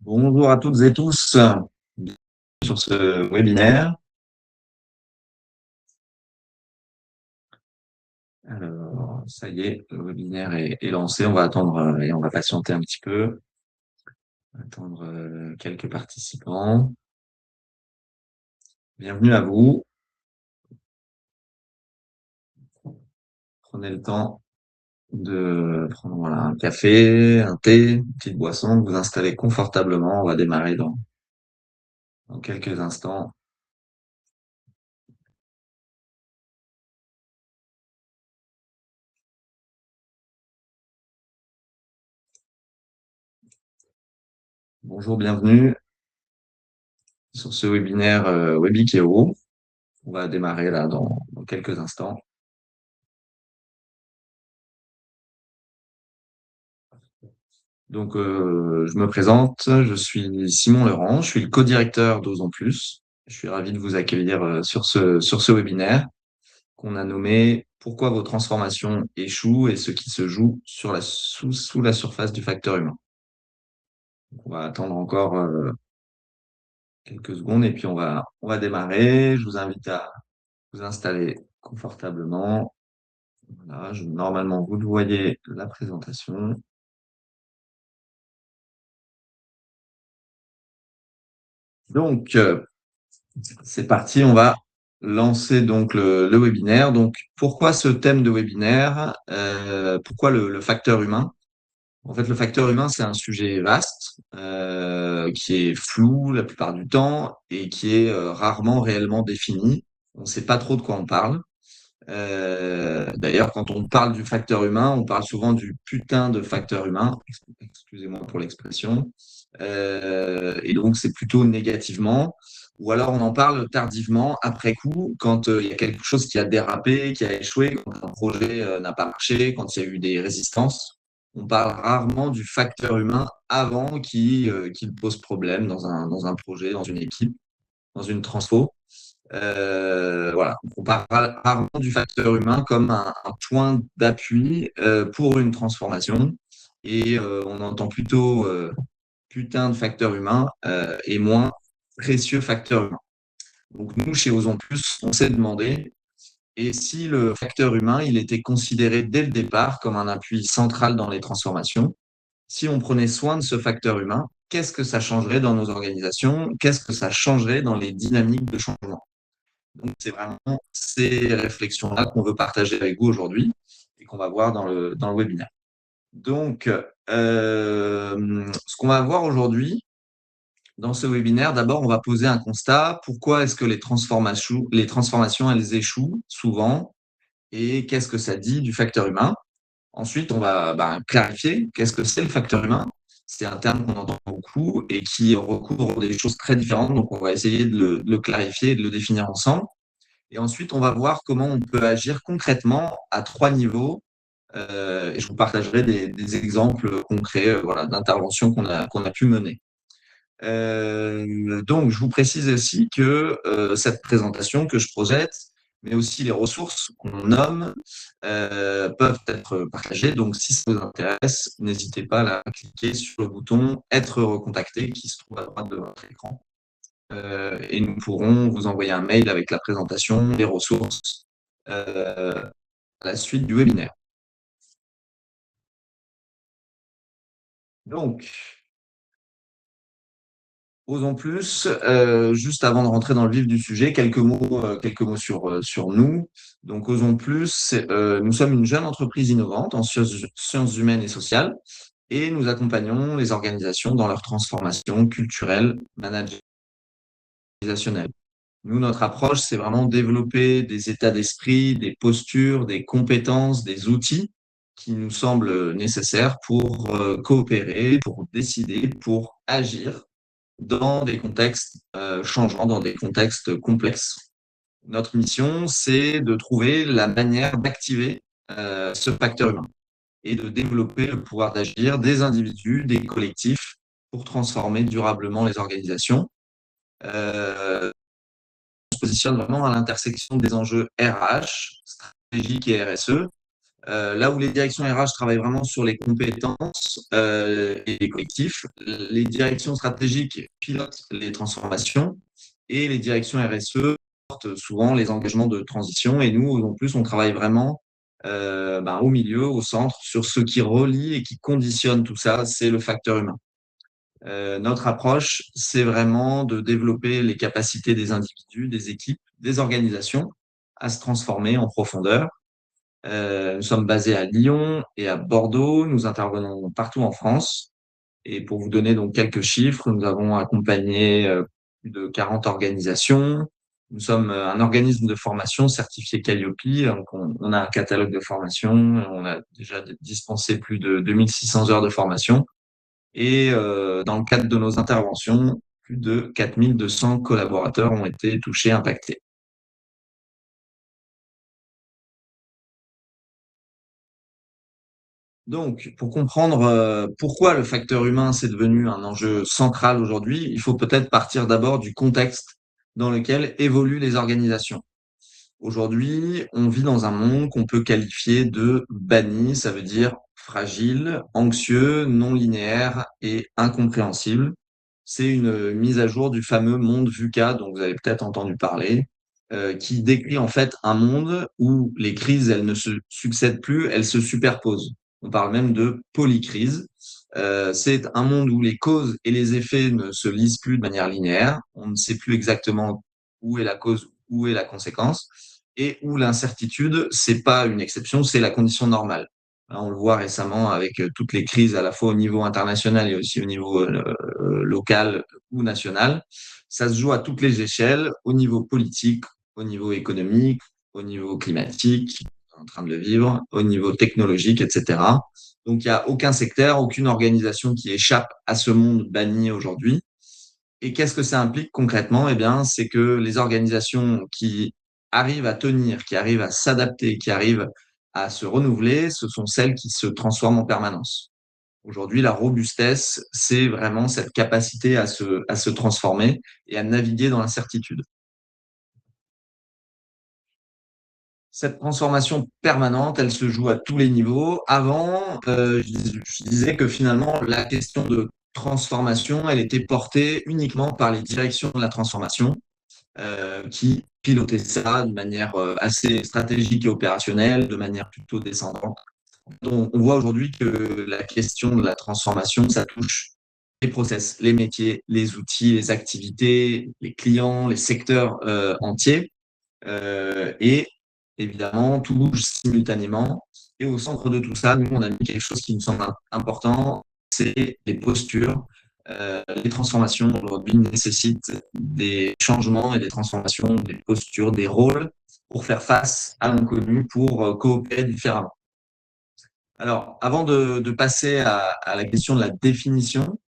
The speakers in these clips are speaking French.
Bonjour à toutes et tous, bienvenue sur ce webinaire. Alors, ça y est, le webinaire est lancé. On va attendre et on va patienter un petit peu, attendre quelques participants. Bienvenue à vous. Prenez le temps de prendre voilà, un café, un thé, une petite boisson, de vous installer confortablement. On va démarrer dans quelques instants. Bonjour, bienvenue sur ce webinaire Webikeo. On va démarrer là dans quelques instants. Donc, je me présente, je suis Simon Laurent, je suis le co-directeur d'Osons Plus. Je suis ravi de vous accueillir sur ce webinaire qu'on a nommé Pourquoi vos transformations échouent et ce qui se joue sous la surface du facteur humain. Donc, on va attendre encore quelques secondes et puis on va démarrer. Je vous invite à vous installer confortablement. Voilà, normalement, vous voyez la présentation. Donc, c'est parti, on va lancer donc le webinaire. Donc, pourquoi ce thème de webinaire? Pourquoi le facteur humain? En fait, le facteur humain, c'est un sujet vaste, qui est flou la plupart du temps et qui est rarement réellement défini. On ne sait pas trop de quoi on parle. D'ailleurs, quand on parle du facteur humain, on parle souvent du putain de facteur humain. Excusez-moi pour l'expression. Et donc, c'est plutôt négativement. Ou alors, on en parle tardivement, après coup, quand il y a quelque chose qui a dérapé, qui a échoué, quand un projet n'a pas marché, quand il y a eu des résistances. On parle rarement du facteur humain avant qu'il pose problème dans un projet, dans une équipe, dans une transfo. Voilà, on parle rarement du facteur humain comme un point d'appui pour une transformation et on entend plutôt putain de facteur humain et moins précieux facteur humain. Donc nous, chez Osons Plus, on s'est demandé et si le facteur humain, il était considéré dès le départ comme un appui central dans les transformations, si on prenait soin de ce facteur humain, qu'est-ce que ça changerait dans nos organisations? Qu'est-ce que ça changerait dans les dynamiques de changement? Donc, c'est vraiment ces réflexions-là qu'on veut partager avec vous aujourd'hui et qu'on va voir dans le webinaire. Donc, ce qu'on va voir aujourd'hui dans ce webinaire, d'abord, on va poser un constat. Pourquoi est-ce que les transformations, elles échouent souvent et qu'est-ce que ça dit du facteur humain? Ensuite, on va clarifier qu'est-ce que c'est le facteur humain. C'est un terme qu'on entend beaucoup et qui recouvre des choses très différentes. Donc, on va essayer de le clarifier et de le définir ensemble. Et ensuite, on va voir comment on peut agir concrètement à 3 niveaux. Et je vous partagerai des exemples concrets voilà, d'interventions qu'on a pu mener. Donc, je vous précise aussi que cette présentation que je projette, mais aussi les ressources qu'on nomme, peuvent être partagées. Donc, si ça vous intéresse, n'hésitez pas à cliquer sur le bouton Être recontacté qui se trouve à droite de votre écran. Et nous pourrons vous envoyer un mail avec la présentation, les ressources, à la suite du webinaire. Donc, Osons plus, juste avant de rentrer dans le vif du sujet, quelques mots sur nous. Donc, Osons plus, nous sommes une jeune entreprise innovante en sciences humaines et sociales et nous accompagnons les organisations dans leur transformation culturelle, managériale. Nous, notre approche, c'est vraiment développer des états d'esprit, des postures, des compétences, des outils qui nous semblent nécessaires pour coopérer, pour décider, pour agir dans des contextes changeants, dans des contextes complexes. Notre mission, c'est de trouver la manière d'activer ce facteur humain et de développer le pouvoir d'agir des individus, des collectifs pour transformer durablement les organisations. On se positionne vraiment à l'intersection des enjeux RH, stratégiques et RSE, Là où les directions RH travaillent vraiment sur les compétences et les collectifs, les directions stratégiques pilotent les transformations et les directions RSE portent souvent les engagements de transition. Et nous, en plus, on travaille vraiment au milieu, au centre, sur ce qui relie et qui conditionne tout ça, c'est le facteur humain. Notre approche, c'est vraiment de développer les capacités des individus, des équipes, des organisations à se transformer en profondeur. Nous sommes basés à Lyon et à Bordeaux. Nous intervenons partout en France. Et pour vous donner donc quelques chiffres, nous avons accompagné plus de 40 organisations. Nous sommes un organisme de formation certifié Calliope. Donc on a un catalogue de formation. On a déjà dispensé plus de 2600 heures de formation. Et dans le cadre de nos interventions, plus de 4200 collaborateurs ont été touchés, impactés. Donc, pour comprendre pourquoi le facteur humain c'est devenu un enjeu central aujourd'hui, il faut peut-être partir d'abord du contexte dans lequel évoluent les organisations. Aujourd'hui, on vit dans un monde qu'on peut qualifier de banni, ça veut dire fragile, anxieux, non linéaire et incompréhensible. C'est une mise à jour du fameux monde VUCA dont vous avez peut-être entendu parler, qui décrit en fait un monde où les crises, elles ne se succèdent plus, elles se superposent. On parle même de polycrise. C'est un monde où les causes et les effets ne se lisent plus de manière linéaire. On ne sait plus exactement où est la cause, où est la conséquence, et où l'incertitude, c'est pas une exception, c'est la condition normale. Hein, on le voit récemment avec toutes les crises à la fois au niveau international et aussi au niveau local ou national. Ça se joue à toutes les échelles, au niveau politique, au niveau économique, au niveau climatique, en train de le vivre, au niveau technologique, etc. Donc, il n'y a aucun secteur, aucune organisation qui échappe à ce monde banni aujourd'hui. Et qu'est-ce que ça implique concrètement? Eh bien, c'est que les organisations qui arrivent à tenir, qui arrivent à s'adapter, qui arrivent à se renouveler, ce sont celles qui se transforment en permanence. Aujourd'hui, la robustesse, c'est vraiment cette capacité à se transformer et à naviguer dans l'incertitude. Cette transformation permanente, elle se joue à tous les niveaux. Avant, je disais que finalement, la question de transformation, elle était portée uniquement par les directions de la transformation qui pilotaient ça de manière assez stratégique et opérationnelle, de manière plutôt descendante. On voit aujourd'hui que la question de la transformation, ça touche les process, les métiers, les outils, les activités, les clients, les secteurs entiers. Et évidemment, tout bouge simultanément. Et au centre de tout ça, nous, on a mis quelque chose qui nous semble important, c'est les postures. Les transformations aujourd'hui nécessitent des changements et des transformations, des postures, des rôles pour faire face à l'inconnu, pour coopérer différemment. Alors, avant de passer à la question de la définition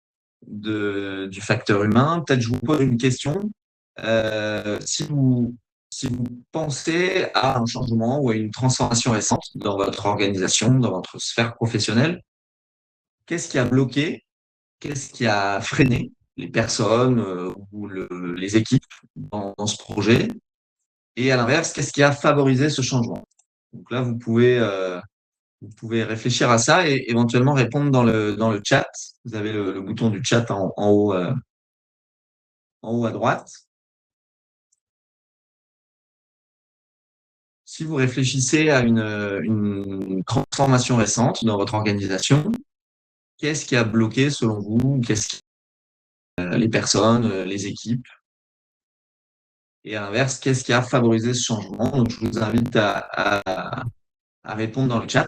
du facteur humain, peut-être je vous pose une question. Si si vous pensez à un changement ou à une transformation récente dans votre organisation, dans votre sphère professionnelle, qu'est-ce qui a bloqué, qu'est-ce qui a freiné les personnes ou les équipes dans ce projet? Et à l'inverse, qu'est-ce qui a favorisé ce changement? Donc là, vous pouvez réfléchir à ça et éventuellement répondre dans le chat. Vous avez le bouton du chat en haut à droite. Si vous réfléchissez à une transformation récente dans votre organisation, qu'est-ce qui a bloqué selon vous? Qu'est-ce qui, les personnes, les équipes? Et à l'inverse, qu'est-ce qui a favorisé ce changement? Donc, je vous invite à répondre dans le chat.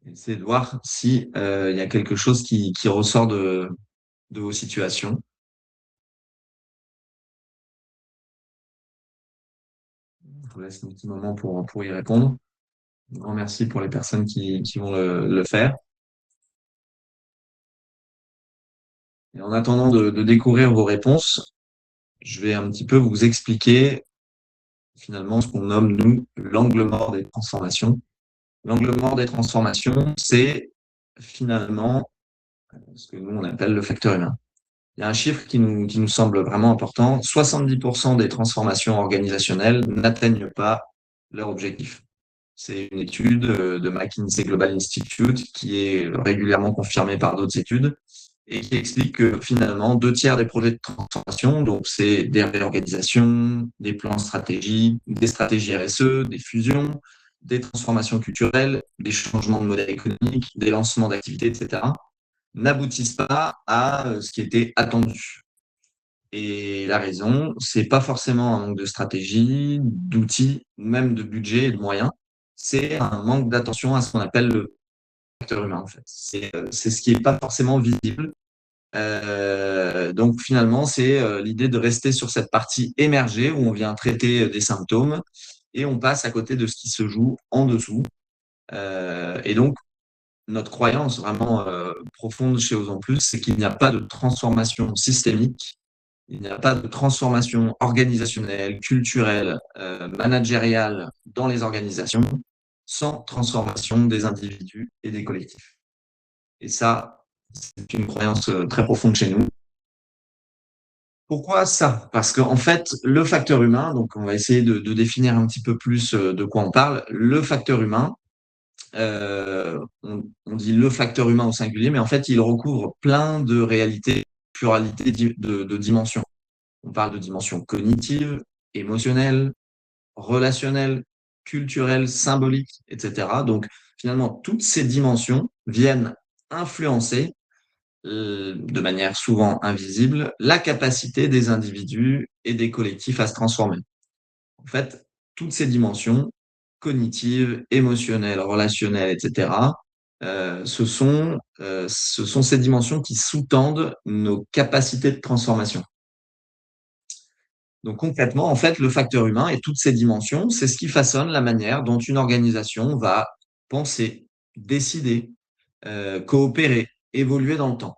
Essayez de voir si il y a quelque chose qui ressort de vos situations. Je vous laisse un petit moment pour y répondre. Un grand merci pour les personnes qui vont le faire. Et en attendant de découvrir vos réponses, je vais un petit peu vous expliquer finalement ce qu'on nomme, nous, l'angle mort des transformations. L'angle mort des transformations, c'est finalement ce que nous, on appelle le facteur humain. Il y a un chiffre qui nous semble vraiment important. 70% des transformations organisationnelles n'atteignent pas leur objectif. C'est une étude de McKinsey Global Institute qui est régulièrement confirmée par d'autres études et qui explique que finalement, 2 tiers des projets de transformation, donc c'est des réorganisations, des plans stratégiques, des stratégies RSE, des fusions, des transformations culturelles, des changements de modèle économique, des lancements d'activités, etc., n'aboutissent pas à ce qui était attendu. Et la raison, c'est pas forcément un manque de stratégie, d'outils, même de budget et de moyens. C'est un manque d'attention à ce qu'on appelle le facteur humain, en fait. C'est ce qui est pas forcément visible. Donc finalement, c'est l'idée de rester sur cette partie émergée où on vient traiter des symptômes et on passe à côté de ce qui se joue en dessous. Et donc, notre croyance vraiment profonde chez Osons Plus, c'est qu'il n'y a pas de transformation systémique, il n'y a pas de transformation organisationnelle, culturelle, managériale dans les organisations sans transformation des individus et des collectifs. Et ça, c'est une croyance très profonde chez nous. Pourquoi ça? Parce qu'en fait, le facteur humain, donc on va essayer de définir un petit peu plus de quoi on parle. Le facteur humain, on dit le facteur humain au singulier, mais en fait, il recouvre plein de réalités, pluralité de dimensions. On parle de dimensions cognitives, émotionnelles, relationnelles, culturelles, symboliques, etc. Donc, finalement, toutes ces dimensions viennent influencer, de manière souvent invisible, la capacité des individus et des collectifs à se transformer. En fait, toutes ces dimensions cognitives, émotionnelles, relationnelles, etc., ce sont ces dimensions qui sous-tendent nos capacités de transformation. Donc concrètement, en fait, le facteur humain et toutes ces dimensions, c'est ce qui façonne la manière dont une organisation va penser, décider, coopérer, évoluer dans le temps.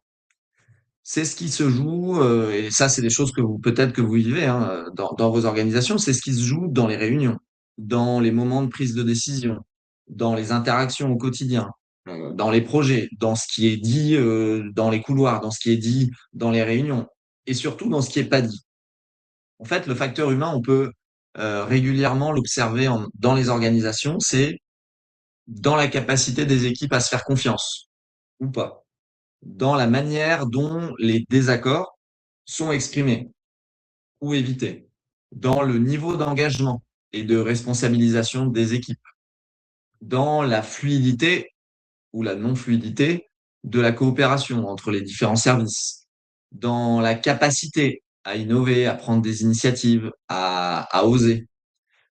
C'est ce qui se joue, et ça, c'est des choses que vous peut-être que vous vivez hein, dans vos organisations, c'est ce qui se joue dans les réunions, dans les moments de prise de décision, dans les interactions au quotidien, dans les projets, dans ce qui est dit dans les couloirs, dans ce qui est dit dans les réunions, et surtout dans ce qui est pas dit. En fait, le facteur humain, on peut régulièrement l'observer dans les organisations, c'est dans la capacité des équipes à se faire confiance ou pas, dans la manière dont les désaccords sont exprimés ou évités, dans le niveau d'engagement et de responsabilisation des équipes, dans la fluidité ou la non-fluidité de la coopération entre les différents services, dans la capacité à innover, à prendre des initiatives, à oser,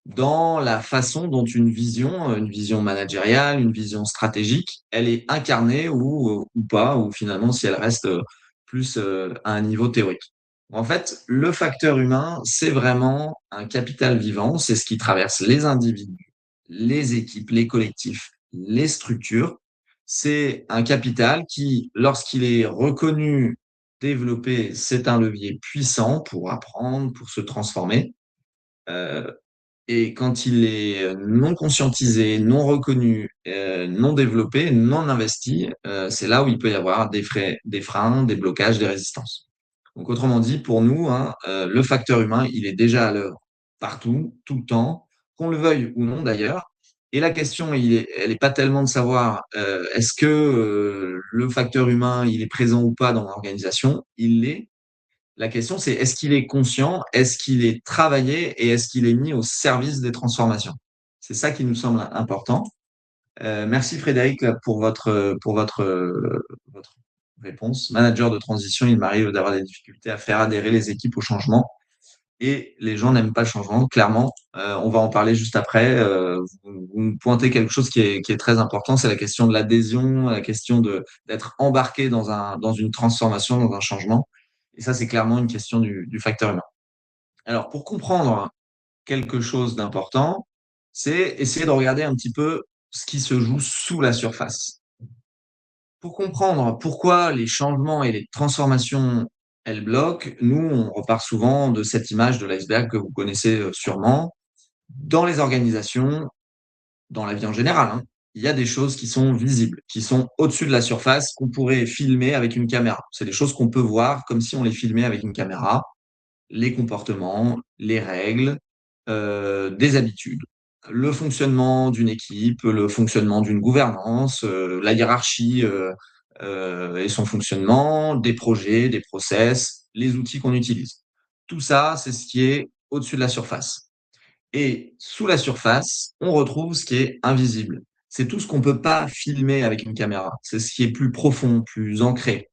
dans la façon dont une vision managériale, une vision stratégique, elle est incarnée ou pas, ou finalement si elle reste plus à un niveau théorique. En fait, le facteur humain, c'est vraiment un capital vivant, c'est ce qui traverse les individus, les équipes, les collectifs, les structures. C'est un capital qui, lorsqu'il est reconnu, développé, c'est un levier puissant pour apprendre, pour se transformer. Euh, et quand il est non conscientisé, non reconnu, non développé, non investi, c'est là où il peut y avoir des freins, des blocages, des résistances. Donc, autrement dit, pour nous, hein, le facteur humain, il est déjà à l'œuvre partout, tout le temps, qu'on le veuille ou non d'ailleurs. Et la question, elle est pas tellement de savoir est-ce que le facteur humain, il est présent ou pas dans l'organisation. Il l'est. La question, c'est est-ce qu'il est conscient, est-ce qu'il est travaillé et est-ce qu'il est mis au service des transformations? C'est ça qui nous semble important. Merci Frédéric votre réponse. Manager de transition, il m'arrive d'avoir des difficultés à faire adhérer les équipes au changement et les gens n'aiment pas le changement, clairement. On va en parler juste après. Vous me pointez quelque chose qui est très important, c'est la question de l'adhésion, la question d'être embarqué dans une transformation, dans un changement. Et ça, c'est clairement une question du facteur humain. Alors, pour comprendre quelque chose d'important, c'est essayer de regarder un petit peu ce qui se joue sous la surface. Pour comprendre pourquoi les changements et les transformations, elles bloquent, nous, on repart souvent de cette image de l'iceberg que vous connaissez sûrement. Dans les organisations, dans la vie en général, hein, il y a des choses qui sont visibles, qui sont au-dessus de la surface, qu'on pourrait filmer avec une caméra. C'est des choses qu'on peut voir comme si on les filmait avec une caméra, les comportements, les règles, des habitudes. le fonctionnement d'une équipe, le fonctionnement d'une gouvernance, la hiérarchie et son fonctionnement, des projets, des process, les outils qu'on utilise. Tout ça, c'est ce qui est au-dessus de la surface. Et sous la surface, on retrouve ce qui est invisible. C'est tout ce qu'on ne peut pas filmer avec une caméra. C'est ce qui est plus profond, plus ancré.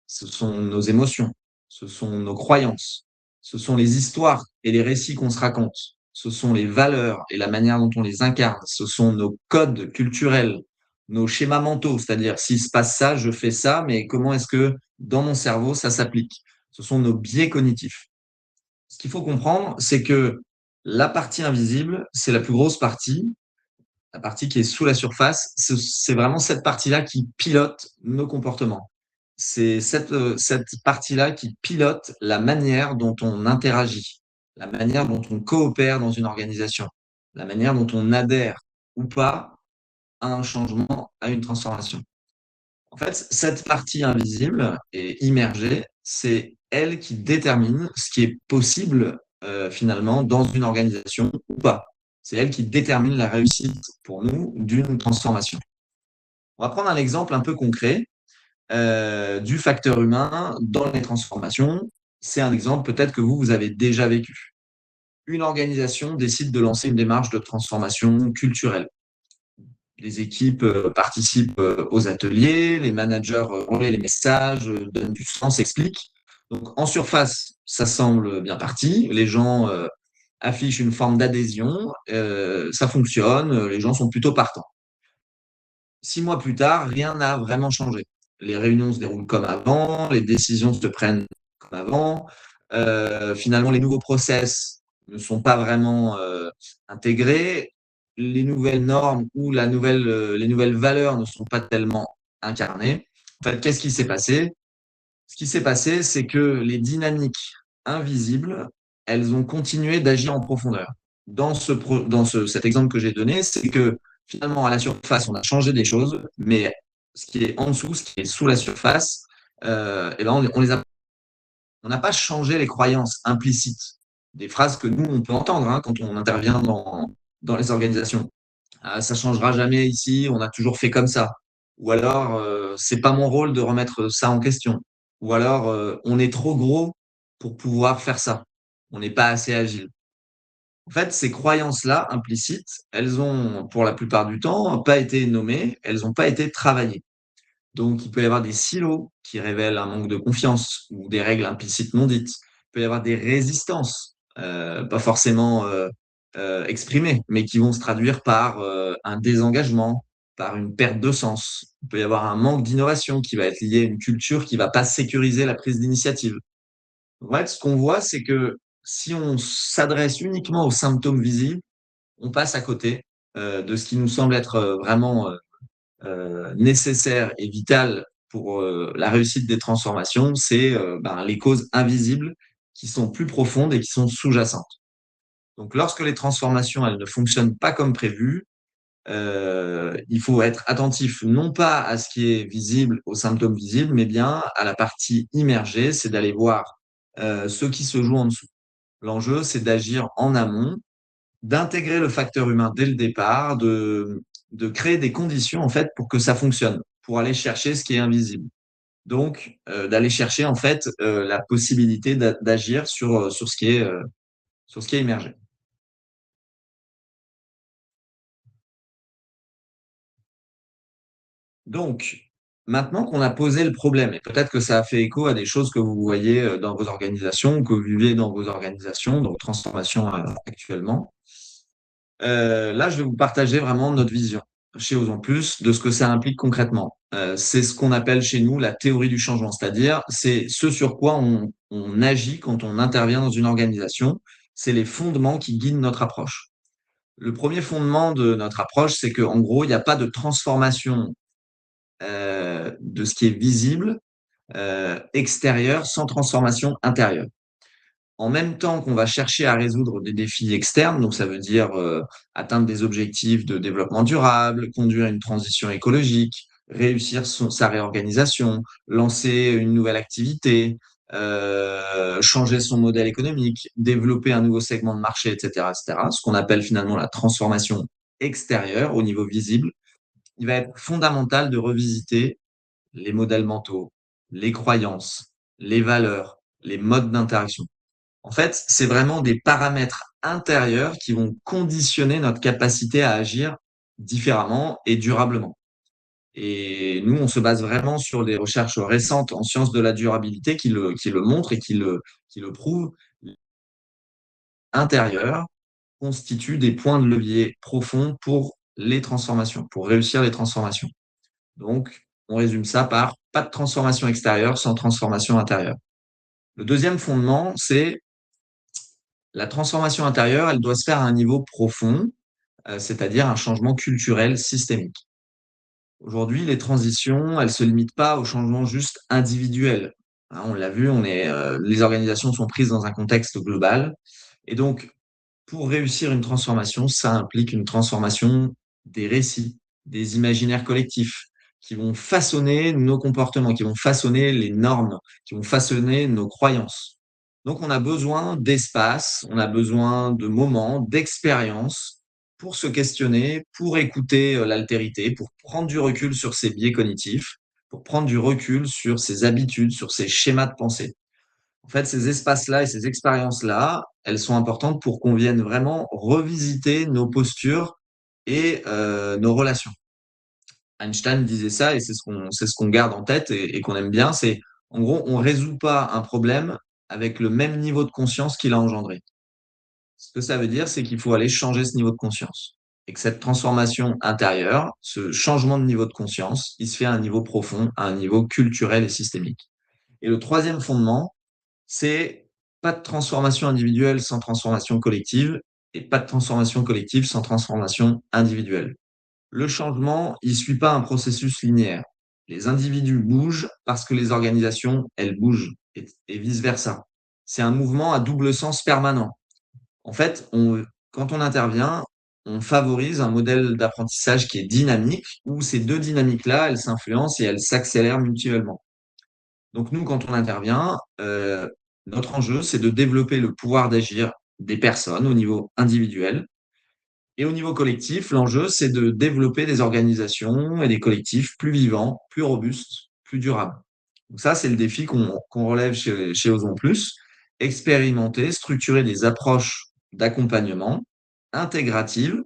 Ce sont nos émotions, ce sont nos croyances, ce sont les histoires et les récits qu'on se raconte, ce sont les valeurs et la manière dont on les incarne, ce sont nos codes culturels, nos schémas mentaux, c'est-à-dire s'il se passe ça, je fais ça, mais comment est-ce que dans mon cerveau ça s'applique? Ce sont nos biais cognitifs. Ce qu'il faut comprendre, c'est que la partie invisible, c'est la plus grosse partie, la partie qui est sous la surface, c'est vraiment cette partie-là qui pilote nos comportements. C'est cette partie-là qui pilote la manière dont on interagit, la manière dont on coopère dans une organisation, la manière dont on adhère ou pas à un changement, à une transformation. En fait, cette partie invisible et immergée, c'est elle qui détermine ce qui est possible finalement dans une organisation ou pas. C'est elle qui détermine la réussite pour nous d'une transformation. On va prendre un exemple un peu concret du facteur humain dans les transformations. C'est un exemple peut-être que vous avez déjà vécu. Une organisation décide de lancer une démarche de transformation culturelle. Les équipes participent aux ateliers, les managers relaient les messages, donnent du sens, expliquent. Donc en surface, ça semble bien parti. Les gens affichent une forme d'adhésion, ça fonctionne, les gens sont plutôt partants. 6 mois plus tard, rien n'a vraiment changé. Les réunions se déroulent comme avant, les décisions se prennent comme avant. Finalement, les nouveaux process ne sont pas vraiment intégrés. Les nouvelles normes ou les nouvelles valeurs ne sont pas tellement incarnées. En fait, qu'est-ce qui s'est passé? Ce qui s'est passé, c'est que les dynamiques invisibles, elles ont continué d'agir en profondeur. Cet exemple que j'ai donné, c'est que finalement, à la surface, on a changé des choses, mais ce qui est en dessous, ce qui est sous la surface, eh ben on n'a pas changé les croyances implicites, des phrases que nous, on peut entendre quand on intervient dans les organisations. Ah, ça changera jamais ici, on a toujours fait comme ça. Ou alors, c'est pas mon rôle de remettre ça en question. Ou alors, on est trop gros pour pouvoir faire ça. On n'est pas assez agile. En fait, ces croyances-là implicites, elles ont, pour la plupart du temps, pas été nommées, elles n'ont pas été travaillées. Donc, il peut y avoir des silos qui révèlent un manque de confiance ou des règles implicites non dites. Il peut y avoir des résistances, pas forcément exprimées, mais qui vont se traduire par un désengagement, par une perte de sens. Il peut y avoir un manque d'innovation qui va être lié à une culture qui va pas sécuriser la prise d'initiative. En fait, ce qu'on voit, c'est que si on s'adresse uniquement aux symptômes visibles, on passe à côté de ce qui nous semble être vraiment nécessaire et vital pour la réussite des transformations, c'est les causes invisibles qui sont plus profondes et qui sont sous-jacentes. Donc, lorsque les transformations elles ne fonctionnent pas comme prévu, il faut être attentif non pas à ce qui est visible, aux symptômes visibles, mais bien à la partie immergée, c'est d'aller voir ce qui se joue en dessous. L'enjeu, c'est d'agir en amont, d'intégrer le facteur humain dès le départ, de créer des conditions en fait pour que ça fonctionne, pour aller chercher ce qui est invisible. Donc, d'aller chercher en fait la possibilité d'agir sur ce qui est émergé. Donc, maintenant qu'on a posé le problème, et peut-être que ça a fait écho à des choses que vous voyez dans vos organisations, que vous vivez dans vos organisations, dans vos transformations actuellement. Là, je vais vous partager vraiment notre vision chez Osons Plus de ce que ça implique concrètement. C'est ce qu'on appelle chez nous la théorie du changement, c'est-à-dire c'est ce sur quoi on agit quand on intervient dans une organisation. C'est les fondements qui guident notre approche. Le premier fondement de notre approche, c'est qu'en gros, il n'y a pas de transformation de ce qui est visible extérieur sans transformation intérieure. En même temps qu'on va chercher à résoudre des défis externes, donc ça veut dire atteindre des objectifs de développement durable, conduire une transition écologique, réussir sa réorganisation, lancer une nouvelle activité, changer son modèle économique, développer un nouveau segment de marché, etc., etc., ce qu'on appelle finalement la transformation extérieure au niveau visible, il va être fondamental de revisiter les modèles mentaux, les croyances, les valeurs, les modes d'interaction. En fait, c'est vraiment des paramètres intérieurs qui vont conditionner notre capacité à agir différemment et durablement. Et nous, on se base vraiment sur des recherches récentes en sciences de la durabilité qui le montrent et qui le prouvent. Intérieurs constituent des points de levier profonds pour les transformations, pour réussir les transformations. Donc, on résume ça par pas de transformation extérieure sans transformation intérieure. Le deuxième fondement, c'est la transformation intérieure, elle doit se faire à un niveau profond, c'est-à-dire un changement culturel systémique. Aujourd'hui, les transitions, elles se limitent pas au changement juste individuel. Hein, on l'a vu, les organisations sont prises dans un contexte global. Et donc, pour réussir une transformation, ça implique une transformation des récits, des imaginaires collectifs qui vont façonner nos comportements, qui vont façonner les normes, qui vont façonner nos croyances. Donc, on a besoin d'espace, on a besoin de moments, d'expériences pour se questionner, pour écouter l'altérité, pour prendre du recul sur ses biais cognitifs, pour prendre du recul sur ses habitudes, sur ses schémas de pensée. En fait, ces espaces-là et ces expériences-là, elles sont importantes pour qu'on vienne vraiment revisiter nos postures et nos relations. Einstein disait ça et c'est ce qu'on garde en tête et qu'on aime bien. C'est en gros, on résout pas un problème avec le même niveau de conscience qu'il a engendré. Ce que ça veut dire, c'est qu'il faut aller changer ce niveau de conscience et que cette transformation intérieure, ce changement de niveau de conscience, il se fait à un niveau profond, à un niveau culturel et systémique. Et le troisième fondement, c'est pas de transformation individuelle sans transformation collective et pas de transformation collective sans transformation individuelle. Le changement, il suit pas un processus linéaire. Les individus bougent parce que les organisations, elles bougent et vice-versa. C'est un mouvement à double sens permanent. En fait, quand on intervient, on favorise un modèle d'apprentissage qui est dynamique, où ces deux dynamiques-là, elles s'influencent et elles s'accélèrent mutuellement. Donc nous, quand on intervient, notre enjeu, c'est de développer le pouvoir d'agir des personnes au niveau individuel. Et au niveau collectif, l'enjeu, c'est de développer des organisations et des collectifs plus vivants, plus robustes, plus durables. Donc ça, c'est le défi qu'on relève chez Osons Plus. Expérimenter, structurer des approches d'accompagnement intégratives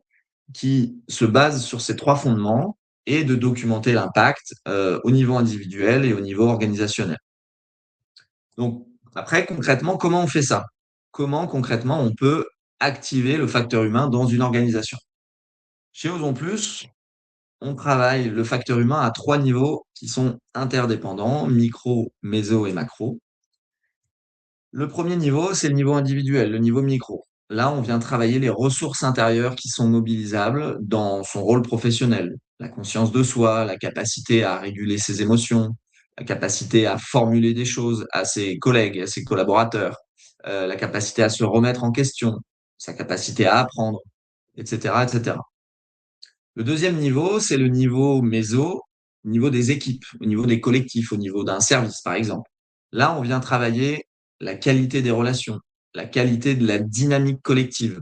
qui se basent sur ces trois fondements et de documenter l'impact au niveau individuel et au niveau organisationnel. Donc, après, concrètement, comment on fait ça? Comment concrètement on peut activer le facteur humain dans une organisation? Chez Osons Plus, on travaille le facteur humain à trois niveaux qui sont interdépendants, micro, méso et macro. Le premier niveau, c'est le niveau individuel, le niveau micro. Là, on vient travailler les ressources intérieures qui sont mobilisables dans son rôle professionnel. La conscience de soi, la capacité à réguler ses émotions, la capacité à formuler des choses à ses collègues, à ses collaborateurs, la capacité à se remettre en question, sa capacité à apprendre, etc., etc. Le deuxième niveau, c'est le niveau méso, au niveau des équipes, au niveau des collectifs, au niveau d'un service, par exemple. Là, on vient travailler la qualité des relations, la qualité de la dynamique collective,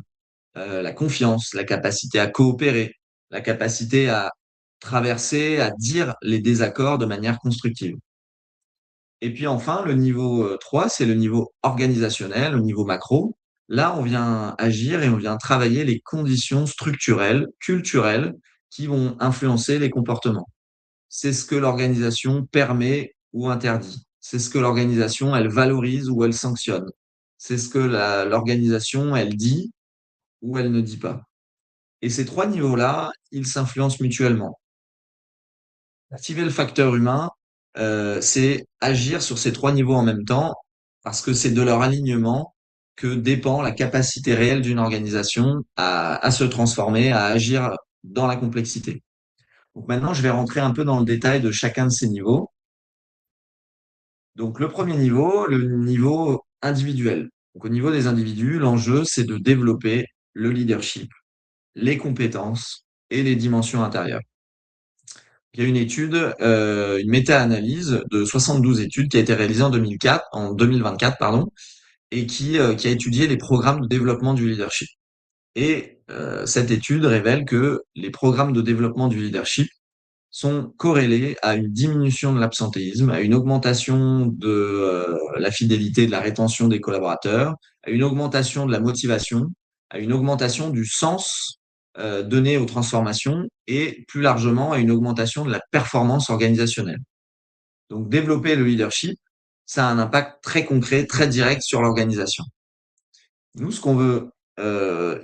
la confiance, la capacité à coopérer, la capacité à traverser, à dire les désaccords de manière constructive. Et puis enfin, le niveau 3, c'est le niveau organisationnel, au niveau macro. Là, on vient agir et on vient travailler les conditions structurelles, culturelles qui vont influencer les comportements. C'est ce que l'organisation permet ou interdit. C'est ce que l'organisation, elle valorise ou elle sanctionne. C'est ce que l'organisation, elle dit ou elle ne dit pas. Et ces trois niveaux-là, ils s'influencent mutuellement. Activer le facteur humain, c'est agir sur ces trois niveaux en même temps, parce que c'est de leur alignement que dépend la capacité réelle d'une organisation à se transformer, à agir dans la complexité. Donc maintenant, je vais rentrer un peu dans le détail de chacun de ces niveaux. Donc le premier niveau, le niveau individuel. Donc au niveau des individus, l'enjeu, c'est de développer le leadership, les compétences et les dimensions intérieures. Il y a une étude, une méta-analyse de 72 études qui a été réalisée en 2024, pardon, et qui a étudié les programmes de développement du leadership. Et cette étude révèle que les programmes de développement du leadership sont corrélés à une diminution de l'absentéisme, à une augmentation de la fidélité, de la rétention des collaborateurs, à une augmentation de la motivation, à une augmentation du sens donné aux transformations et plus largement à une augmentation de la performance organisationnelle. Donc développer le leadership, ça a un impact très concret, très direct sur l'organisation. Nous, ce qu'on veut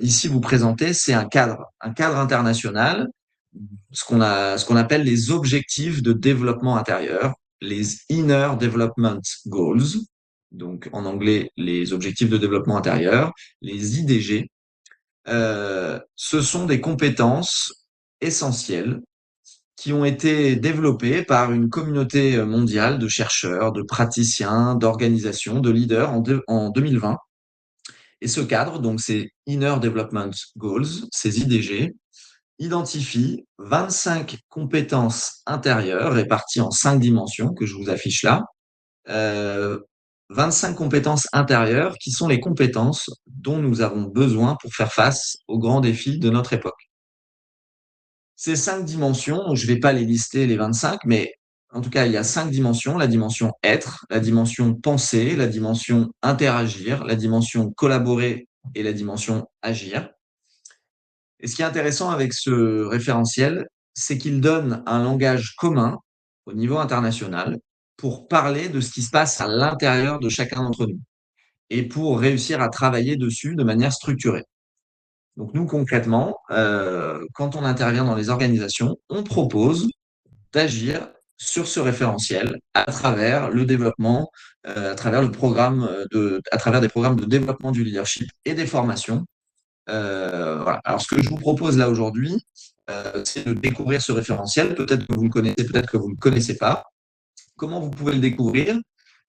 ici vous présenter, c'est un cadre international, ce qu'on appelle les objectifs de développement intérieur, les Inner Development Goals, donc en anglais les objectifs de développement intérieur, les IDG. Ce sont des compétences essentielles qui ont été développées par une communauté mondiale de chercheurs, de praticiens, d'organisations, de leaders en 2020. Et ce cadre, donc ces Inner Development Goals, ces IDG, identifie 25 compétences intérieures réparties en 5 dimensions que je vous affiche là. Euh, 25 compétences intérieures qui sont les compétences dont nous avons besoin pour faire face aux grands défis de notre époque. Ces 5 dimensions, je ne vais pas les lister les 25, mais en tout cas, il y a 5 dimensions, la dimension être, la dimension penser, la dimension interagir, la dimension collaborer et la dimension agir. Et ce qui est intéressant avec ce référentiel, c'est qu'il donne un langage commun au niveau international pour parler de ce qui se passe à l'intérieur de chacun d'entre nous et pour réussir à travailler dessus de manière structurée. Donc nous, concrètement, quand on intervient dans les organisations, on propose d'agir sur ce référentiel à travers le développement, à travers à travers des programmes de développement du leadership et des formations. Voilà. Alors, ce que je vous propose là aujourd'hui, c'est de découvrir ce référentiel. Peut-être que vous le connaissez, peut-être que vous ne le connaissez pas. Comment vous pouvez le découvrir?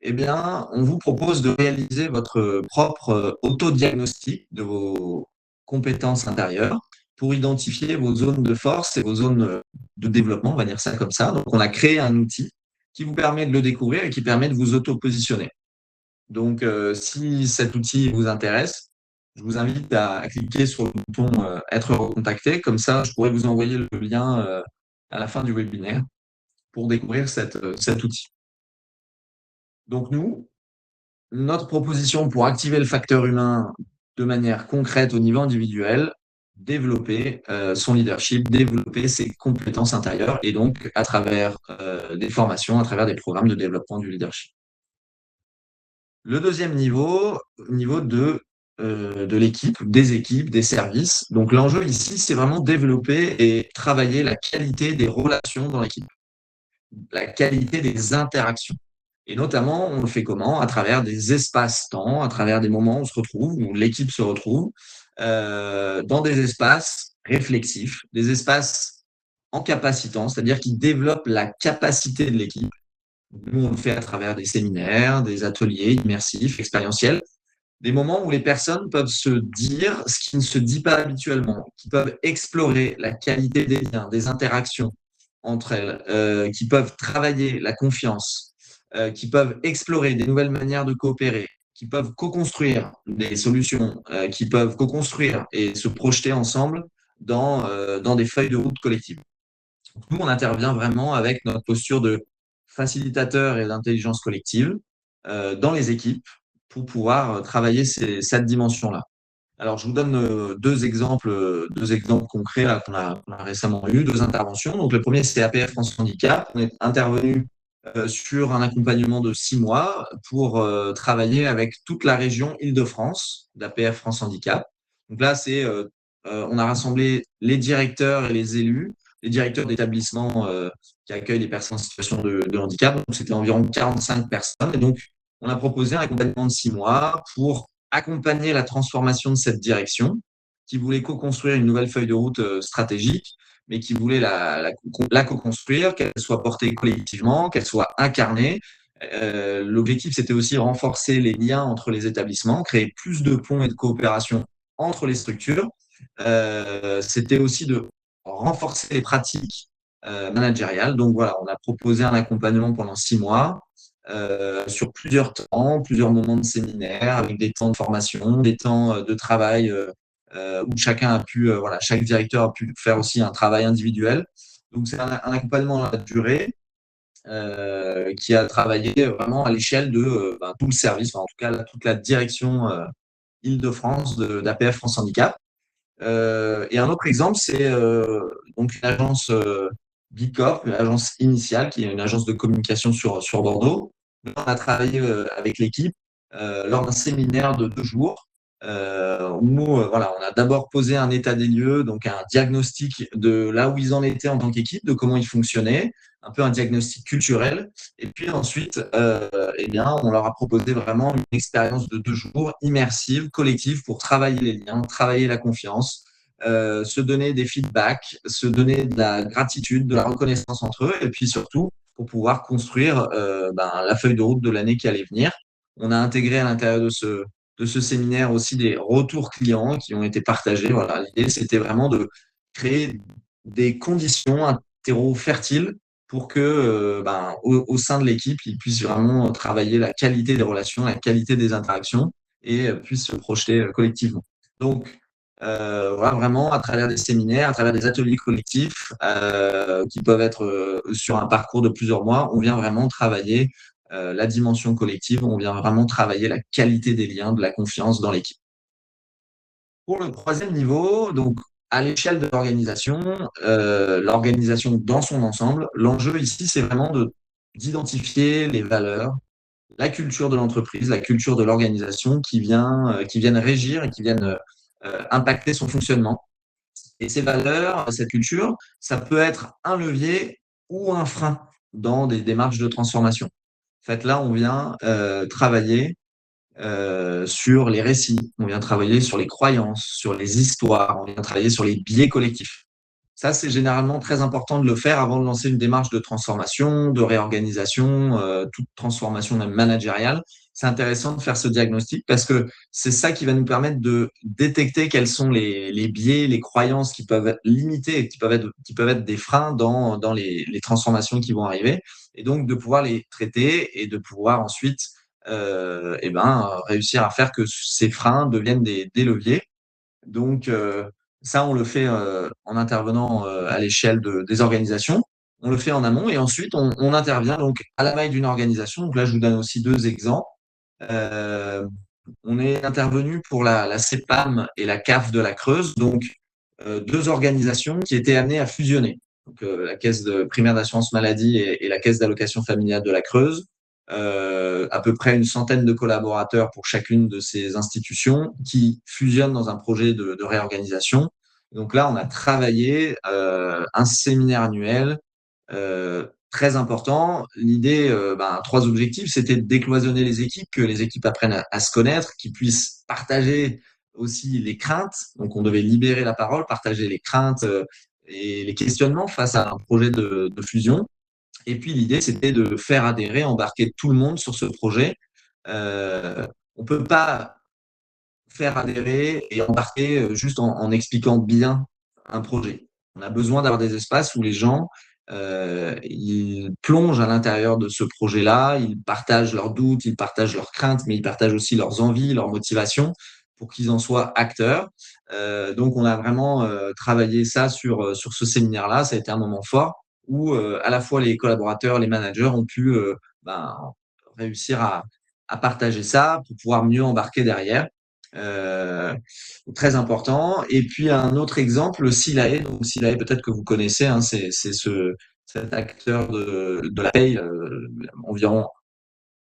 Eh bien, on vous propose de réaliser votre propre autodiagnostic de vos compétences intérieures pour identifier vos zones de force et vos zones de développement, on va dire ça comme ça. Donc, on a créé un outil qui vous permet de le découvrir et qui permet de vous auto-positionner. Donc, si cet outil vous intéresse, je vous invite à cliquer sur le bouton Être recontacté. Comme ça, je pourrais vous envoyer le lien à la fin du webinaire pour découvrir cet outil. Donc, notre proposition pour activer le facteur humain de manière concrète au niveau individuel, développer son leadership, développer ses compétences intérieures et donc à travers des formations, à travers des programmes de développement du leadership. Le deuxième niveau, niveau de l'équipe, des équipes, des services. Donc l'enjeu ici, c'est vraiment développer et travailler la qualité des relations dans l'équipe, la qualité des interactions. Et notamment, on le fait comment? À travers des espaces-temps, à travers des moments où on se retrouve, où l'équipe se retrouve, dans des espaces réflexifs, des espaces en capacitant, c'est-à-dire qui développent la capacité de l'équipe. Nous, on le fait à travers des séminaires, des ateliers immersifs, expérientiels, des moments où les personnes peuvent se dire ce qui ne se dit pas habituellement, qui peuvent explorer la qualité des liens, des interactions entre elles, qui peuvent travailler la confiance, qui peuvent explorer des nouvelles manières de coopérer, qui peuvent co-construire des solutions, qui peuvent co-construire et se projeter ensemble dans des feuilles de route collectives. Nous, on intervient vraiment avec notre posture de facilitateur et d'intelligence collective dans les équipes pour pouvoir travailler cette dimension-là. Alors, je vous donne deux exemples concrets là, qu'on a récemment eu, deux interventions. Donc, le premier, c'est APF France Handicap. On est intervenu sur un accompagnement de 6 mois pour travailler avec toute la région Île-de-France d'APF France Handicap. Donc là, on a rassemblé les directeurs et les élus, les directeurs d'établissements qui accueillent les personnes en situation de handicap. Donc, c'était environ 45 personnes. Et donc, on a proposé un accompagnement de 6 mois pour accompagner la transformation de cette direction, qui voulait co-construire une nouvelle feuille de route stratégique, mais qui voulait la co-construire, qu'elle soit portée collectivement, qu'elle soit incarnée. L'objectif, c'était aussi renforcer les liens entre les établissements, créer plus de ponts et de coopération entre les structures. C'était aussi de renforcer les pratiques managériale. Donc voilà, on a proposé un accompagnement pendant 6 mois sur plusieurs temps, plusieurs moments de séminaire, avec des temps de formation, des temps de travail où chacun a pu, voilà, chaque directeur a pu faire aussi un travail individuel. Donc c'est un accompagnement à la durée qui a travaillé vraiment à l'échelle de tout le service, enfin, en tout cas toute la direction Île-de-France d'APF France Handicap. Et un autre exemple, c'est donc une agence Bicorp, une agence initiale, qui est une agence de communication sur Bordeaux. On a travaillé avec l'équipe lors d'un séminaire de 2 jours où voilà, on a d'abord posé un état des lieux, donc un diagnostic de là où ils en étaient en tant qu'équipe, de comment ils fonctionnaient, un peu un diagnostic culturel. Et puis ensuite, eh bien, on leur a proposé vraiment une expérience de 2 jours immersive, collective, pour travailler les liens, travailler la confiance, se donner des feedbacks, se donner de la gratitude, de la reconnaissance entre eux, et puis surtout pour pouvoir construire la feuille de route de l'année qui allait venir. On a intégré à l'intérieur de ce séminaire aussi des retours clients qui ont été partagés. Voilà, l'idée, c'était vraiment de créer des conditions, un terreau fertile pour que au sein de l'équipe, ils puissent vraiment travailler la qualité des relations, la qualité des interactions et puissent se projeter collectivement. Donc, voilà, vraiment à travers des séminaires, à travers des ateliers collectifs qui peuvent être sur un parcours de plusieurs mois, on vient vraiment travailler la dimension collective, on vient vraiment travailler la qualité des liens, de la confiance dans l'équipe. Pour le troisième niveau, donc à l'échelle de l'organisation dans son ensemble, l'enjeu ici, c'est vraiment d'identifier les valeurs, la culture de l'entreprise, la culture de l'organisation qui viennent régir et qui viennent impacter son fonctionnement. Et ces valeurs, cette culture, ça peut être un levier ou un frein dans des démarches de transformation. En fait, là, on vient travailler sur les récits, on vient travailler sur les croyances, sur les histoires, on vient travailler sur les biais collectifs. Ça, c'est généralement très important de le faire avant de lancer une démarche de transformation, de réorganisation, toute transformation même managériale. C'est intéressant de faire ce diagnostic parce que c'est ça qui va nous permettre de détecter quels sont les biais, les croyances qui peuvent être limitées et qui peuvent être des freins dans les transformations qui vont arriver. Et donc, de pouvoir les traiter et de pouvoir ensuite réussir à faire que ces freins deviennent des leviers. Donc, ça, on le fait en intervenant à l'échelle des organisations. On le fait en amont et ensuite, on intervient donc à la veille d'une organisation. Donc là, je vous donne aussi 2 exemples. Euh, on est intervenu pour la CEPAM et la CAF de la Creuse, donc 2 organisations qui étaient amenées à fusionner. Donc, la Caisse de primaire d'assurance maladie et la Caisse d'allocation familiale de la Creuse. À peu près une centaine de collaborateurs pour chacune de ces institutions qui fusionnent dans un projet de réorganisation. Donc là, on a travaillé un séminaire annuel très important. L'idée, 3 objectifs, c'était de décloisonner les équipes, que les équipes apprennent à se connaître, qu'ils puissent partager aussi les craintes. Donc, on devait libérer la parole, partager les craintes et les questionnements face à un projet de fusion. Et puis l'idée, c'était de faire adhérer, embarquer tout le monde sur ce projet. On peut pas faire adhérer et embarquer juste en expliquant bien un projet. On a besoin d'avoir des espaces où les gens ils plongent à l'intérieur de ce projet-là, ils partagent leurs doutes, ils partagent leurs craintes, mais ils partagent aussi leurs envies, leurs motivations pour qu'ils en soient acteurs. Donc, on a vraiment travaillé ça sur ce séminaire-là. Ça a été un moment fort où à la fois les collaborateurs, les managers ont pu réussir à partager ça pour pouvoir mieux embarquer derrière. Euh, Très important. Et puis un autre exemple, le SILAE. Donc SILAE, peut-être que vous connaissez, hein, c'est cet acteur de la paye, environ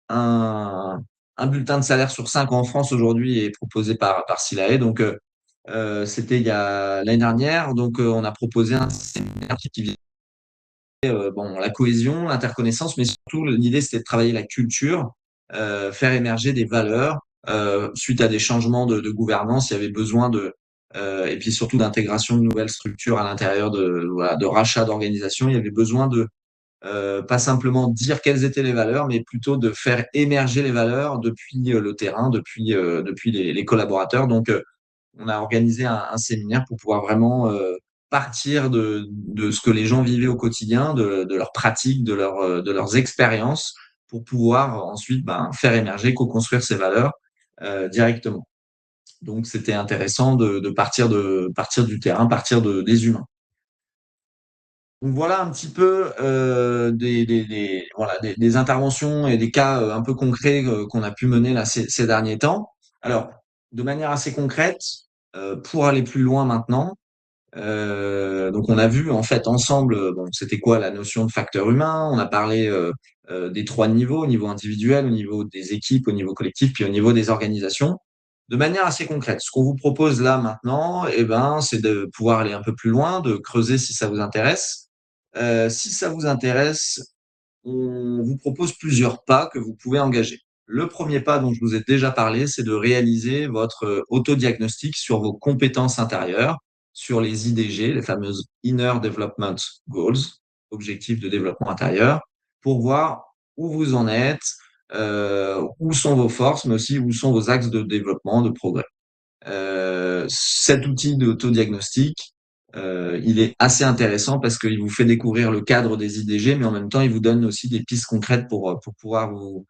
un, un bulletin de salaire sur 5 en France aujourd'hui est proposé par SILAE. Donc c'était il y a l'année dernière. Donc on a proposé un séminaire qui vient la cohésion, l'interconnaissance, mais surtout l'idée c'était de travailler la culture, faire émerger des valeurs suite à des changements de gouvernance. Il y avait besoin et puis surtout d'intégration de nouvelles structures à l'intérieur de rachat d'organisations. Il y avait besoin de pas simplement dire quelles étaient les valeurs, mais plutôt de faire émerger les valeurs depuis le terrain, depuis les collaborateurs. Donc, on a organisé un séminaire pour pouvoir vraiment partir de ce que les gens vivaient au quotidien, de leurs pratiques, de leurs expériences, pour pouvoir ensuite ben, faire émerger, co-construire ces valeurs directement. Donc, c'était intéressant de partir du terrain, partir des humains. Donc voilà un petit peu voilà, des interventions et des cas un peu concrets qu'on a pu mener là, ces derniers temps. Alors, de manière assez concrète, pour aller plus loin maintenant, donc on a vu en fait ensemble, bon, c'était quoi la notion de facteur humain. On a parlé des trois niveaux, au niveau individuel, au niveau des équipes, au niveau collectif, puis au niveau des organisations. De manière assez concrète, ce qu'on vous propose là maintenant, eh ben, c'est de pouvoir aller un peu plus loin, de creuser si ça vous intéresse. Si ça vous intéresse, on vous propose plusieurs pas que vous pouvez engager. Le premier pas dont je vous ai déjà parlé, c'est de réaliser votre autodiagnostic sur vos compétences intérieures, sur les IDG, les fameuses Inner Development Goals, objectifs de développement intérieur, pour voir où vous en êtes, où sont vos forces, mais aussi où sont vos axes de développement, de progrès. Cet outil d'autodiagnostic, il est assez intéressant parce qu'il vous fait découvrir le cadre des IDG, mais en même temps, il vous donne aussi des pistes concrètes pour pouvoir vous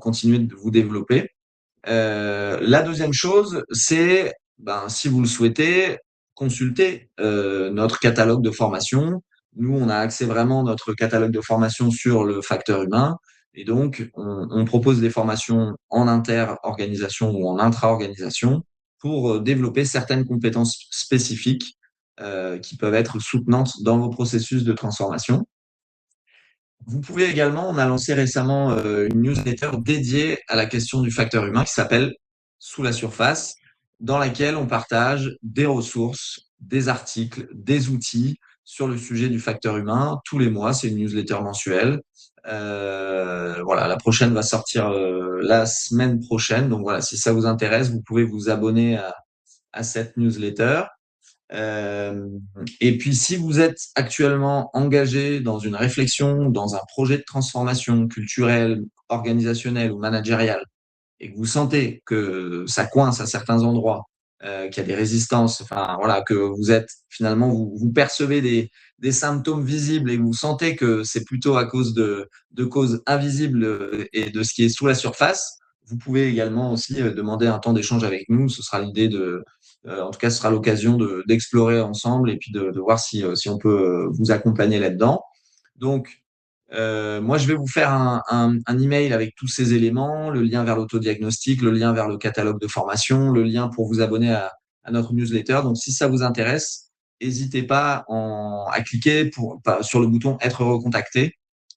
continuer de vous développer. La deuxième chose, c'est, ben, si vous le souhaitez, consulter notre catalogue de formation. Nous, on a axé vraiment notre catalogue de formation sur le facteur humain. Et donc, on propose des formations en inter-organisation ou en intra-organisation pour développer certaines compétences spécifiques qui peuvent être soutenantes dans vos processus de transformation. Vous pouvez également, on a lancé récemment une newsletter dédiée à la question du facteur humain qui s'appelle Sous la surface, dans laquelle on partage des ressources, des articles, des outils sur le sujet du facteur humain tous les mois. C'est une newsletter mensuelle. Voilà, la prochaine va sortir la semaine prochaine. Donc voilà, si ça vous intéresse, vous pouvez vous abonner à cette newsletter. Euh, et puis, si vous êtes actuellement engagé dans une réflexion, dans un projet de transformation culturelle, organisationnelle ou managériale, et que vous sentez que ça coince à certains endroits, qu'il y a des résistances, enfin voilà, que vous êtes finalement, vous percevez des symptômes visibles et que vous sentez que c'est plutôt à cause de causes invisibles et de ce qui est sous la surface, vous pouvez également aussi demander un temps d'échange avec nous. Ce sera l'idée en tout cas, ce sera l'occasion d'explorer ensemble et puis de voir si on peut vous accompagner là-dedans. Donc, moi, je vais vous faire un email avec tous ces éléments, le lien vers l'autodiagnostic, le lien vers le catalogue de formation, le lien pour vous abonner à notre newsletter. Donc, si ça vous intéresse, n'hésitez pas à cliquer sur le bouton être recontacté.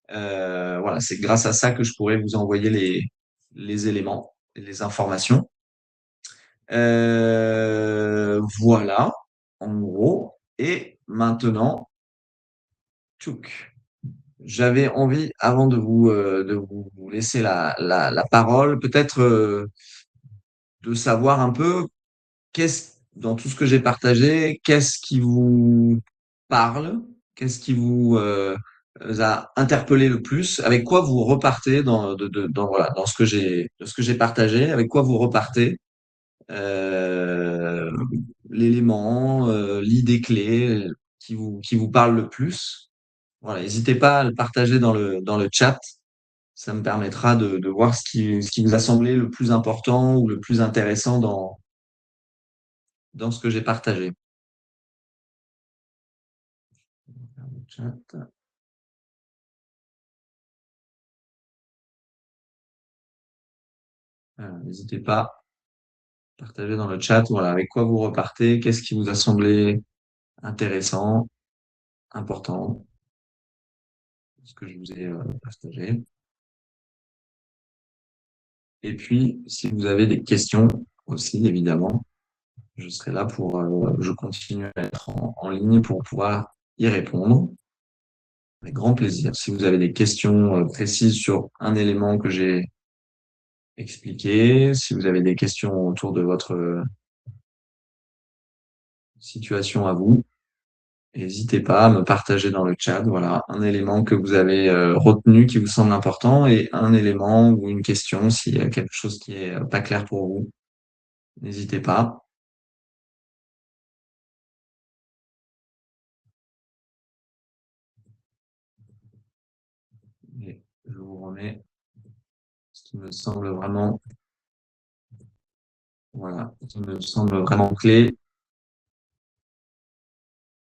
Voilà, c'est grâce à ça que je pourrais vous envoyer les éléments, les informations. Voilà, en gros. Et maintenant, tchouk. J'avais envie, avant de vous laisser la parole, peut-être de savoir un peu dans tout ce que j'ai partagé, qu'est-ce qui vous parle, qu'est-ce qui vous a interpellé le plus, avec quoi vous repartez voilà, de ce que j'ai partagé, avec quoi vous repartez, euh, l'élément, l'idée clé qui vous parle le plus. Voilà, n'hésitez pas à le partager dans le chat. Ça me permettra de voir ce qui vous a semblé le plus important ou le plus intéressant dans ce que j'ai partagé. Le chat. N'hésitez pas à partager dans le chat, voilà, avec quoi vous repartez, qu'est-ce qui vous a semblé intéressant, important, ce que je vous ai partagé. Et puis, si vous avez des questions aussi, évidemment, je serai là je continue à être en ligne pour pouvoir y répondre. Avec grand plaisir. Si vous avez des questions précises sur un élément que j'ai expliqué, si vous avez des questions autour de votre situation à vous, n'hésitez pas à me partager dans le chat. Voilà, un élément que vous avez retenu qui vous semble important et un élément ou une question s'il y a quelque chose qui est pas clair pour vous. N'hésitez pas. vous remets ce qui me semble vraiment, voilà, ce qui me semble vraiment clé.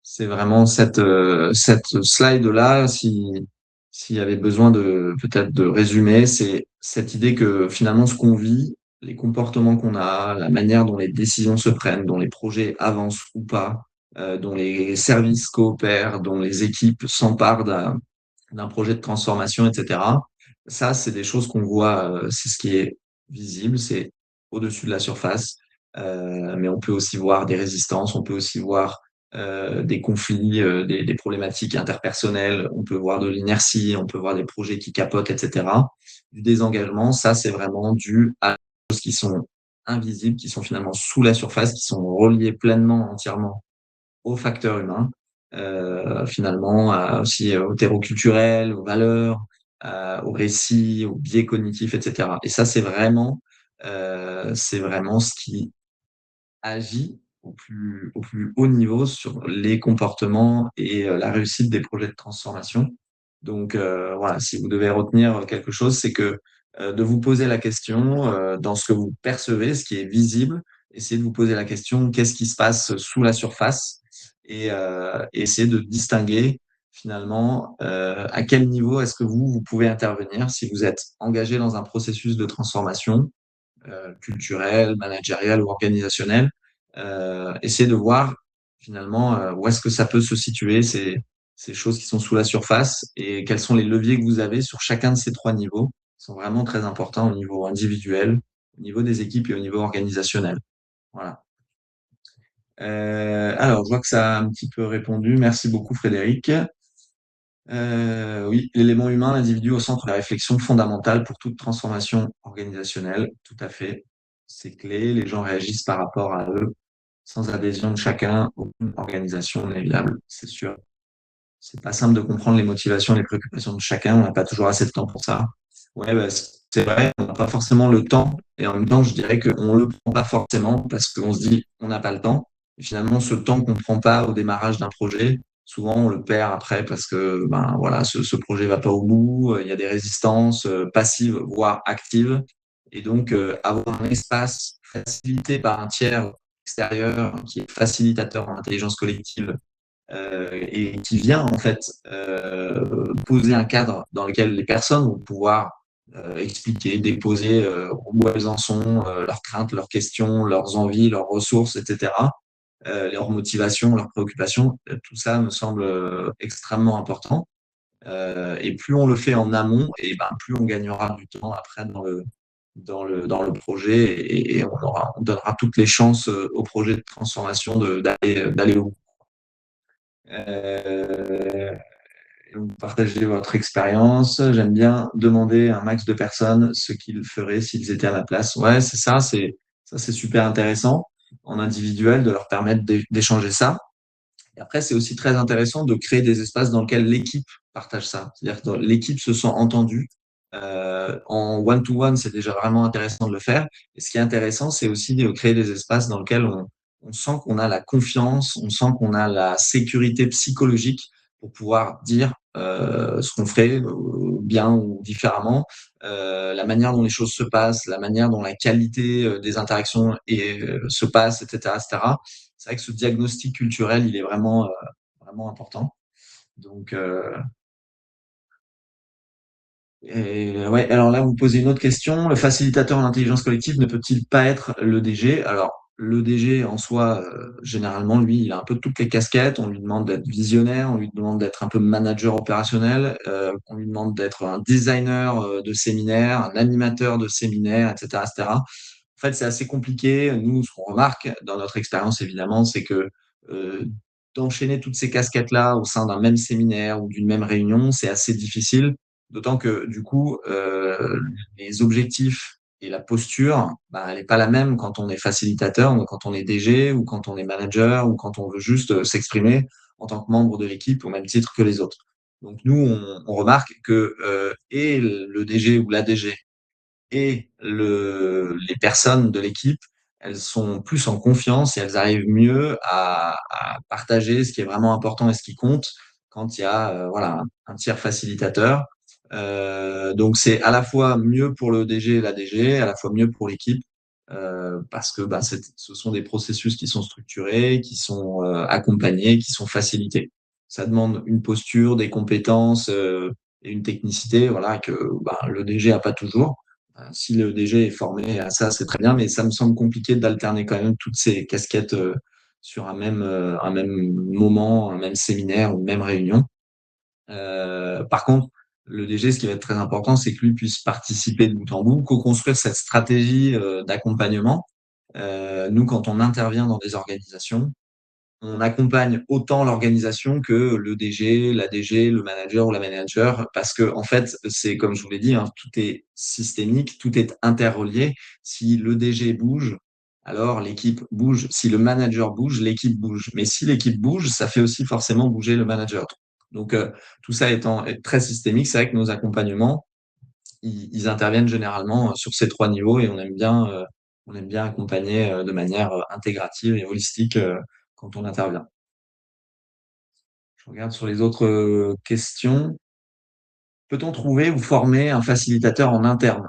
C'est vraiment cette slide-là, s'il y avait besoin de peut-être de résumer, c'est cette idée que finalement ce qu'on vit, les comportements qu'on a, la manière dont les décisions se prennent, dont les projets avancent ou pas, dont les services coopèrent, dont les équipes s'emparent d'un projet de transformation, etc. Ça, c'est des choses qu'on voit, c'est ce qui est visible, c'est au-dessus de la surface. Mais on peut aussi voir des résistances, on peut aussi voir des conflits, des problématiques interpersonnelles, on peut voir de l'inertie, on peut voir des projets qui capotent, etc. Du désengagement, ça, c'est vraiment dû à des choses qui sont invisibles, qui sont finalement sous la surface, qui sont reliées pleinement, entièrement aux facteurs humains, finalement, aussi au terreau culturel, aux valeurs, aux récits, aux biais cognitifs, etc. Et ça, c'est vraiment ce qui agit au plus haut niveau sur les comportements et la réussite des projets de transformation. Donc voilà, si vous devez retenir quelque chose, c'est que de vous poser la question dans ce que vous percevez, ce qui est visible, essayez de vous poser la question, qu'est-ce qui se passe sous la surface et essayez de distinguer finalement à quel niveau est-ce que vous pouvez intervenir si vous êtes engagé dans un processus de transformation culturel, managérial ou organisationnel. Essayer de voir finalement où est-ce que ça peut se situer, ces choses qui sont sous la surface et quels sont les leviers que vous avez sur chacun de ces trois niveaux qui sont vraiment très importants au niveau individuel, au niveau des équipes et au niveau organisationnel. Voilà. Alors, je vois que ça a un petit peu répondu. Merci beaucoup, Frédéric. Oui, l'élément humain, l'individu au centre de la réflexion fondamentale pour toute transformation organisationnelle. Tout à fait. C'est clé. Les gens réagissent par rapport à eux. Sans adhésion de chacun, aucune organisation n'est viable, c'est sûr. C'est pas simple de comprendre les motivations et les préoccupations de chacun. On n'a pas toujours assez de temps pour ça. Ouais, bah, c'est vrai, on n'a pas forcément le temps. Et en même temps, je dirais qu'on ne le prend pas forcément parce qu'on se dit on n'a pas le temps. Et finalement, ce temps qu'on ne prend pas au démarrage d'un projet, souvent on le perd après parce que ben, voilà, ce projet va pas au bout. Il y a des résistances passives, voire actives. Et donc, avoir un espace facilité par un tiers extérieur qui est facilitateur en intelligence collective et qui vient en fait poser un cadre dans lequel les personnes vont pouvoir expliquer, déposer où elles en sont, leurs craintes, leurs questions, leurs envies, leurs ressources, etc., leurs motivations, leurs préoccupations. Tout ça me semble extrêmement important. Et plus on le fait en amont, et ben, plus on gagnera du temps après dans le projet et on donnera toutes les chances au projet de transformation d'aller au bout. Euh, vous partagez votre expérience. J'aime bien demander à un max de personnes ce qu'ils feraient s'ils étaient à ma place. Ouais, c'est ça, c'est super intéressant en individuel de leur permettre d'échanger ça. Et après, c'est aussi très intéressant de créer des espaces dans lesquels l'équipe partage ça. C'est-à-dire que l'équipe se sent entendue. En one-to-one, c'est déjà vraiment intéressant de le faire. Et ce qui est intéressant, c'est aussi de créer des espaces dans lesquels on sent qu'on a la confiance, on sent qu'on a la sécurité psychologique pour pouvoir dire ce qu'on ferait bien ou différemment, la manière dont les choses se passent, la manière dont la qualité des interactions se passe, etc., etc. C'est vrai que ce diagnostic culturel, il est vraiment, vraiment important. Donc, ouais, alors là, vous posez une autre question. Le facilitateur en intelligence collective ne peut-il pas être le DG? Alors, le DG en soi, généralement, lui, il a un peu toutes les casquettes. On lui demande d'être visionnaire, on lui demande d'être un peu manager opérationnel, on lui demande d'être un designer de séminaire, un animateur de séminaire, etc., etc. En fait, c'est assez compliqué. Nous, ce qu'on remarque dans notre expérience, évidemment, c'est que euh, d'enchaîner toutes ces casquettes-là au sein d'un même séminaire ou d'une même réunion, c'est assez difficile. D'autant que, du coup, les objectifs et la posture, bah, elle n'est pas la même quand on est facilitateur, ou quand on est DG, ou quand on est manager, ou quand on veut juste s'exprimer en tant que membre de l'équipe au même titre que les autres. Donc, nous, on remarque que et le DG ou la DG et les personnes de l'équipe, elles sont plus en confiance et elles arrivent mieux à partager ce qui est vraiment important et ce qui compte quand il y a voilà, un tiers facilitateur. Donc c'est à la fois mieux pour le DG et la DG, à la fois mieux pour l'équipe, parce que bah, ce sont des processus qui sont structurés, qui sont accompagnés, qui sont facilités. Ça demande une posture, des compétences et une technicité, voilà, que bah, le DG a pas toujours. Si le DG est formé à ça, c'est très bien, mais ça me semble compliqué d'alterner quand même toutes ces casquettes sur un même moment, un même séminaire ou une même réunion. Par contre, le DG, ce qui va être très important, c'est que lui puisse participer de bout en bout, co-construire cette stratégie d'accompagnement. Nous, quand on intervient dans des organisations, on accompagne autant l'organisation que le DG, la DG, le manager ou la manager, parce que en fait, c'est comme je vous l'ai dit, hein, tout est systémique, tout est interrelié. Si le DG bouge, alors l'équipe bouge. Si le manager bouge, l'équipe bouge. Mais si l'équipe bouge, ça fait aussi forcément bouger le manager. Donc tout ça étant très systémique, c'est vrai que nos accompagnements, ils interviennent généralement sur ces trois niveaux et on aime bien accompagner de manière intégrative et holistique quand on intervient. Je regarde sur les autres questions. Peut-on trouver ou former un facilitateur en interne?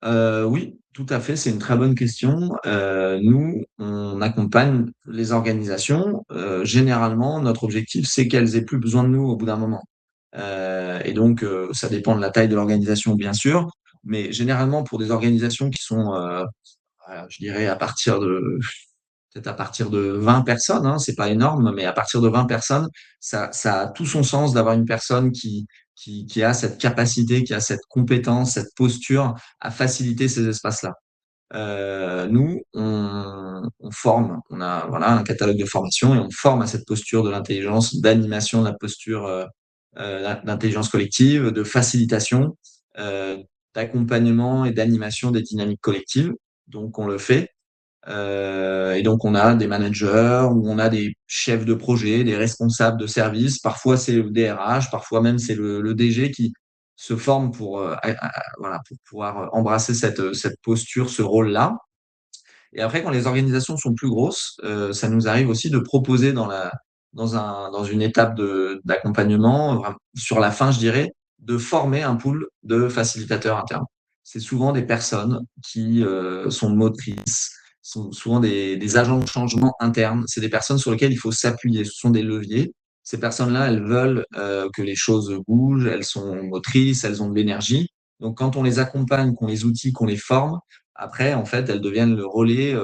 Oui, tout à fait, c'est une très bonne question. Nous, on accompagne les organisations. Généralement, notre objectif, c'est qu'elles aient plus besoin de nous au bout d'un moment. Et donc, ça dépend de la taille de l'organisation, bien sûr, mais généralement, pour des organisations qui sont, je dirais, peut-être à partir de 20 personnes, hein, c'est pas énorme, mais à partir de 20 personnes, ça a tout son sens d'avoir une personne qui a cette capacité, qui a cette compétence, cette posture à faciliter ces espaces-là. Nous, on forme, on a voilà un catalogue de formation et on forme à cette posture de l'intelligence, d'animation de la posture d'intelligence collective, de facilitation, euh, d'accompagnement et d'animation des dynamiques collectives. Donc, on le fait. Et donc, on a des managers ou on a des chefs de projet, des responsables de service. Parfois, c'est le DRH, parfois même c'est le DG qui se forme pour, voilà, pour pouvoir embrasser cette posture, ce rôle-là. Et après, quand les organisations sont plus grosses, ça nous arrive aussi de proposer dans une étape d'accompagnement, sur la fin, je dirais, de former un pool de facilitateurs internes. C'est souvent des personnes qui sont motrices, sont souvent des agents de changement internes. C'est des personnes sur lesquelles il faut s'appuyer. Ce sont des leviers. Ces personnes-là, elles veulent que les choses bougent, elles sont motrices, elles ont de l'énergie. Donc, quand on les accompagne, qu'on les outille, qu'on les forme, après, en fait, elles deviennent le relais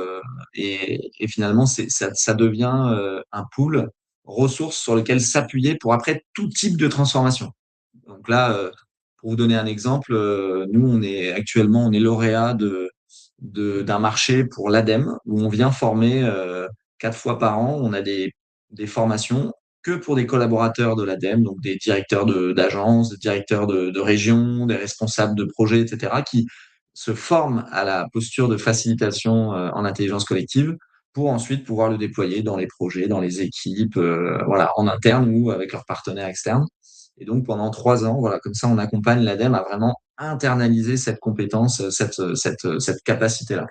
et finalement, ça devient un pool ressources sur lequel s'appuyer pour après tout type de transformation. Donc là, pour vous donner un exemple, nous, on est lauréat d'un marché pour l'ADEME où on vient former 4 fois par an. On a des formations que pour des collaborateurs de l'ADEME, donc des directeurs d'agences, des directeurs de région, des responsables de projets, etc., qui se forment à la posture de facilitation en intelligence collective pour ensuite pouvoir le déployer dans les projets, dans les équipes, voilà, en interne ou avec leurs partenaires externes. Et donc, pendant 3 ans, voilà, comme ça, on accompagne l'ADEME à vraiment internaliser cette compétence, cette capacité-là.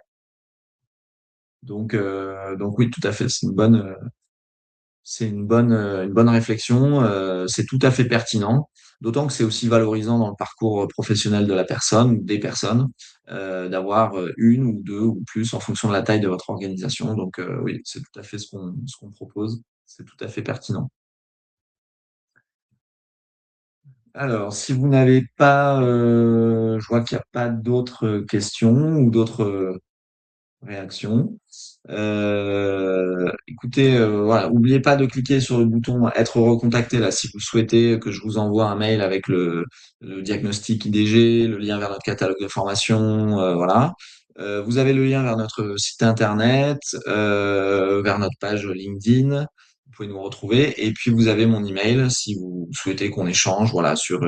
Donc oui, tout à fait, une bonne réflexion. C'est tout à fait pertinent, d'autant que c'est aussi valorisant dans le parcours professionnel de la personne ou des personnes d'avoir une ou deux ou plus en fonction de la taille de votre organisation. Donc oui, c'est tout à fait ce qu'on propose. C'est tout à fait pertinent. Alors, si vous n'avez pas, je vois qu'il n'y a pas d'autres questions ou d'autres réactions. Écoutez, voilà, oubliez pas de cliquer sur le bouton être recontacté là si vous souhaitez que je vous envoie un mail avec le diagnostic IDG, le lien vers notre catalogue de formation, voilà. Vous avez le lien vers notre site internet, vers notre page LinkedIn. Vous pouvez nous retrouver et puis vous avez mon email si vous souhaitez qu'on échange, voilà, sur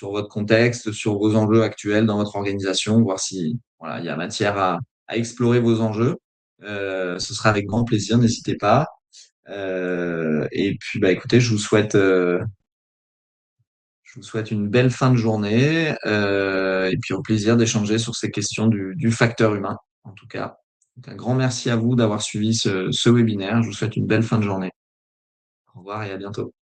votre contexte, sur vos enjeux actuels dans votre organisation, voir si voilà, il y a matière à explorer vos enjeux. Ce sera avec grand plaisir, n'hésitez pas. Et puis, bah, écoutez, je vous souhaite une belle fin de journée et puis au plaisir d'échanger sur ces questions du facteur humain, en tout cas. Donc, un grand merci à vous d'avoir suivi ce webinaire. Je vous souhaite une belle fin de journée. Au revoir et à bientôt.